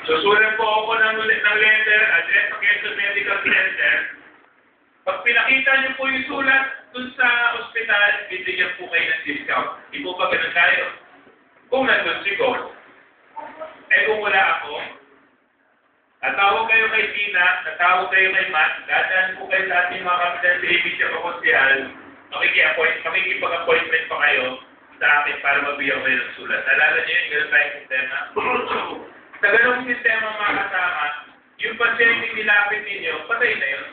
Susulat po ako ng letter, address sa Quezon Medical Center. Pag pinakita niyo po yung sulat dun sa ospital, bibigyan po kayo ng discount. Di po ba ganun tayo? Kung nandun si Go, kung wala ako, natawag kayo kay Tina, natawag kayo kay Matt, dadaan po kayo sa ating mga kapitan sa ABC Pakonsyal, makikipag-appointment pa kayo sa akin para mabigyan kayo ng sulat. Nalala niyo yun, ganun tayong sistema? Sa ganung sistema mga kasama, yung pasyente nilapit ninyo, patay na yun.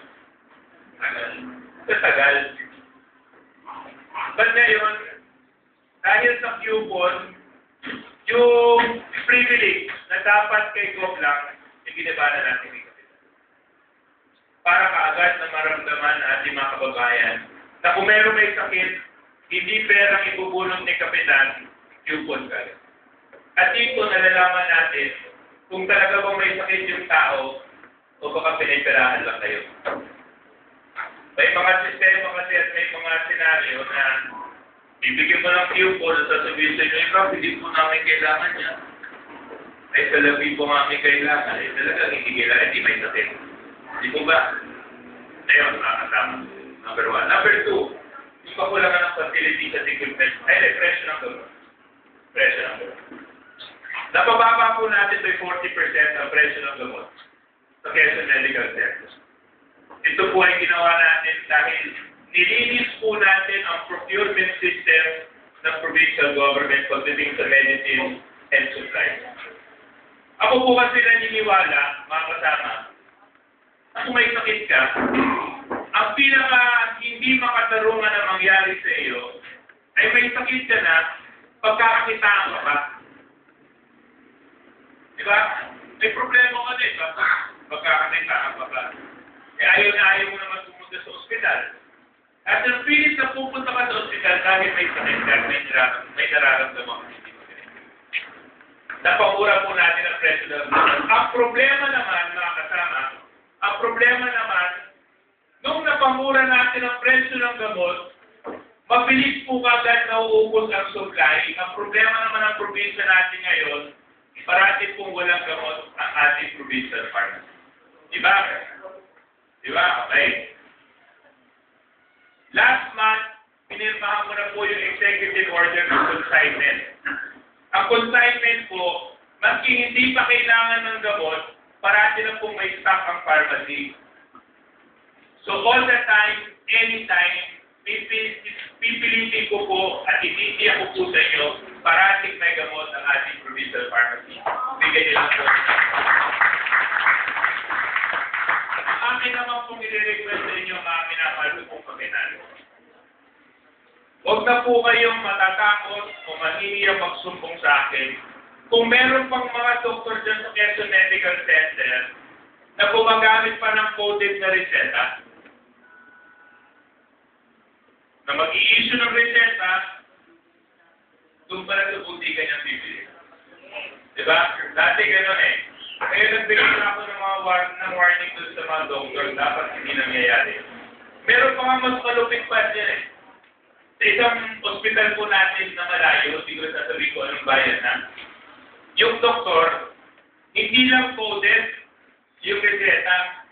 Tagal. But ngayon, dahil sa coupon, yung privilege na dapat kay Gov lang, ibinaba na natin kay Kapitan. Para kaagad na maramdaman na ating mga kababayan na kung meron may sakit, hindi perang ibubulong ni Kapitan, coupon ka. At dito nalalaman natin kung talaga bang may sakit yung tao o baka piniperahan lang kayo. May mga sistema kasi at may mga senaryo na bibigyan mo ng coupon at sasabihin sa inyo, hindi po namin kailangan niya. Ay salabi po namin kailangan. Ay talaga hindi kailangan, hindi may sakit. Di po ba? Ayun, nakakasama. Number 1. Number 2, yung kakulangan ng facilities at equipment ay presyo ng gamot. Presyo ng gamot. Napababa po natin by 40% ang presyo ng gamot sa Quezon Medical Center. Ito po ay ginawa natin dahil nilinis po natin ang procurement system ng provincial government pagdating sa medicine and supplies. Ako po kasi naniniwala, mga kasama, na kung may sakit ka, ang pinaka hindi makatarungan na mangyari sa iyo ay may sakit ka na pagkakakitaan ka pa. Diba? May problema ka din, ba? Pagkakakitaan ka pa. Ayaw na ayaw mo naman pumunta sa ospital. At ang pilit na pupunta ka sa ospital dahil may sakit ka, may nararamdaman ka hindi mo ganito. Napamura po natin ang presyo ng gamot. Ang problema naman, mga kasama, ang problema naman, nung napamura natin ang presyo ng gamot, mabilis po kagad nauubos ang supply. Ang problema naman ng probinsya natin ngayon, parati pong walang gamot ang ating provincial pharmacy. Diba? Diba? Okay. Last month, pinirmahan ko na po yung executive order ng consignment. Ang consignment po, maski hindi pa kailangan ng gamot, parati na pong may stock ang pharmacy. So all the time, anytime, pipilitin ko po at ititiyak ko po sa inyo, parating may gamot ang ating provincial pharmacy. Bigyan nyo lang po. Amin naman pong i-request sa inyo mga minamahal kong pagkinalo. Huwag na po kayong matatakot o mahihiya magsumbong sa akin. Kung meron pang mga doktor dyan sa Quezon Medical Center na gumagamit pa ng coded na reseta, na mag-i-issue ng reseta, doon pa na buti ka niyang bibili. Diba? Dati gano'n eh. Kaya nagbigay na ako ng warning doon sa mga doktor, dapat hindi nangyayari. Meron pa nga mas malupit pa dyan eh. Sa isang ospital po natin na malayo, hindi ko sasabihin ko anong bayan na, yung doktor, hindi lang coded yung reseta,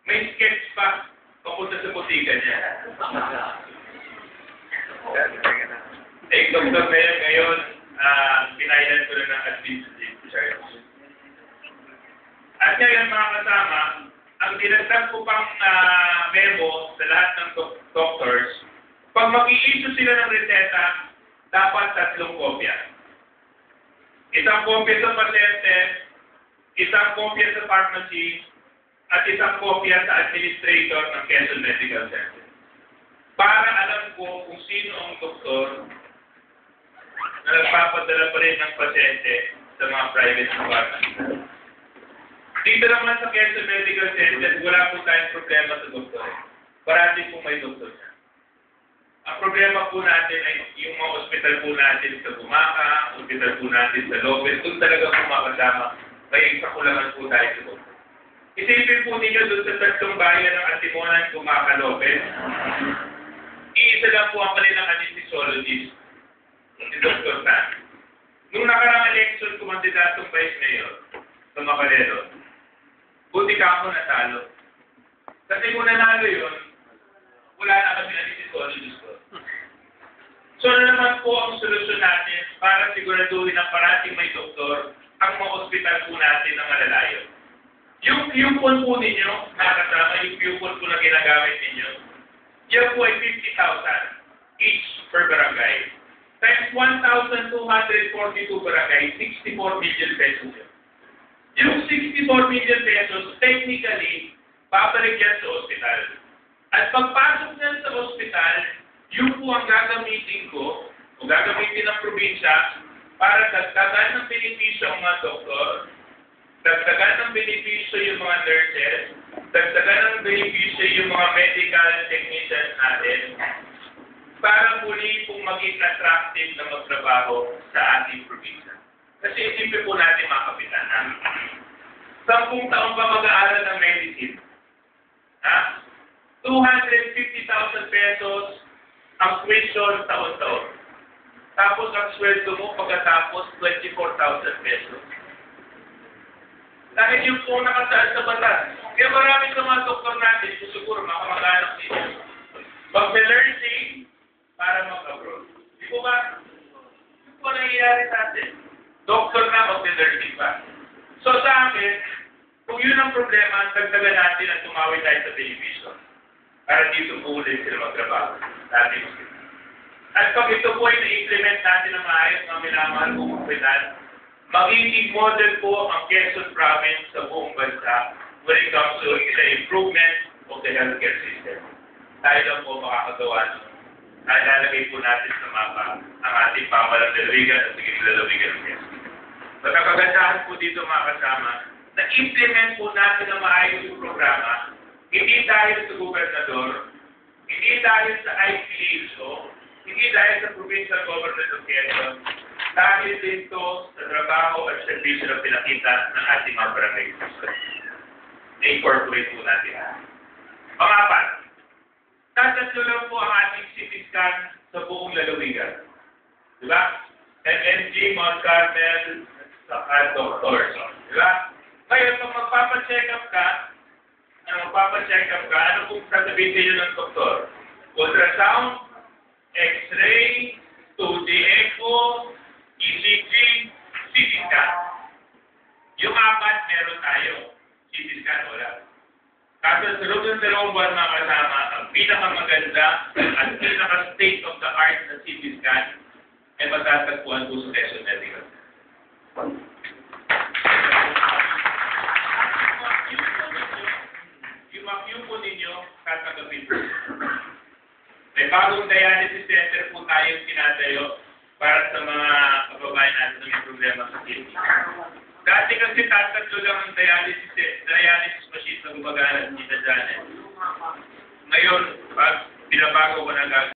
may sketch pa papunta sa butika niya. Eh, doktor na yun ngayon, pinailan ko na ng administrative charge. At ngayon mga kasama, ang dinagdag ko pang memo sa lahat ng doctors, pag mag-i-issue sila ng reseta, dapat 3 kopya. Isang kopya sa pasyente, isang kopya sa pharmacy, at isang kopya sa administrator ng Quezon Medical Center. Para alam ko kung sino ang doktor na nagpapadala pa rin ng pasyente sa mga private pharmacy. Dito naman sa Quezon Medical Center, wala po tayong problema sa doktor. Parati po may doktor siya. Ang problema po natin ay yung mga ospital po natin sa Bumaca, ospital po natin sa Lopez, kung talaga po makasama, may kakulangan po tayo sa doktor. Isipin po ninyo doon sa 3 bayan ng Antimonan, Bumaca, Lopez, iisa lang po ang kanilang anesthesiologist, si Dr. Tan. Nung nakarang election, kumandidatong vice mayor sa mga kabalero. Buti ka mo natalo. Kasi kung nanalo yun, wala na kami nanisisolidos ko. So ano naman po ang solusyon natin para siguraduhin na parating may doktor ang mga ospital po natin na malalayo. Yung coupon po ninyo, nakasama yung coupon po na ginagamit ninyo, yan po ay 50,000 each per barangay. Times 1,242 barangay, 64 million pesos yun. Yung 64 million pesos, technically, babalik yan sa ospital. At pagpasok niyan sa ospital, yun po ang gagamitin ko, o gagamitin ng probinsya, para dagdagan ng benepisyo ang mga doktor, dagdagan ng benepisyo yung mga nurses, dagdagan ng benepisyo yung mga medical technicians natin, para muli pong maging attractive na magtrabaho sa ating probinsya. Kasi isipin po natin mga kapitan, 10 taon pa mag-aaral ng medicine. 250,000 pesos ang tuition taon-taon. Tapos ang sweldo mo pagkatapos 24,000 pesos. Dahil yung po nakasaad sa batas. Kaya marami sa mga doktor natin, kung siguro makamag-anak nito, mag-nursing para mag-abroad. Di po ba? Di po nangyayari sa atin. Doktor na, mag-nursing pa. So sa akin, kung yun ang problema, dagdagan natin at tumawid tayo sa benepisyo. Para dito po ulit sila magtrabaho. At pag ito po ay na-implement natin ng maayos mga minamahal kong kapitan, magiging model po ang Quezon Province sa buong bansa when it comes to the improvement of the healthcare system. Tayo lang po makakagawa nun. At lalagay po natin sa mapa ang ating pamalang lalawigan at sige lalawigan ng Quezon. Magkakagandahan po dito mga kasama, na-implement po natin ng maayos yung programa, hindi dahil sa gobernador, hindi dahil sa IPHO, hindi dahil sa provincial government of Quezon, dahil dito sa trabaho at servisyo na pinakita ng ating mga barangay system. Na-incorporate po natin. Pangapat, tatatlo lang po ang ating CT scan sa buong lalawigan. Diba? MNG, Mount Carmel, at doctors. Diba? Ngayon, kung magpapacheck up ka, ano kung sasabihin sa'yo ng doktor? Ultrasound, X-ray, 2D echo, ECG, CT scan. Yung apat, meron tayo. CT scan, wala. Kaso sa loob ng 2 buwan mga kasama, ang pinakamaganda at pinaka-state of the art na CT scan ay matatagpuan po sa Quezon Medical. Yung mga ninyo, tatagapin po. May bagong dialysis center po tayong tinatayo para sa mga kababayan natin na may problema sa kidney. Dati kasi tatatlo lang ang dialysis machine na gumagana dito dyan. Ngayon, pag binabago ko na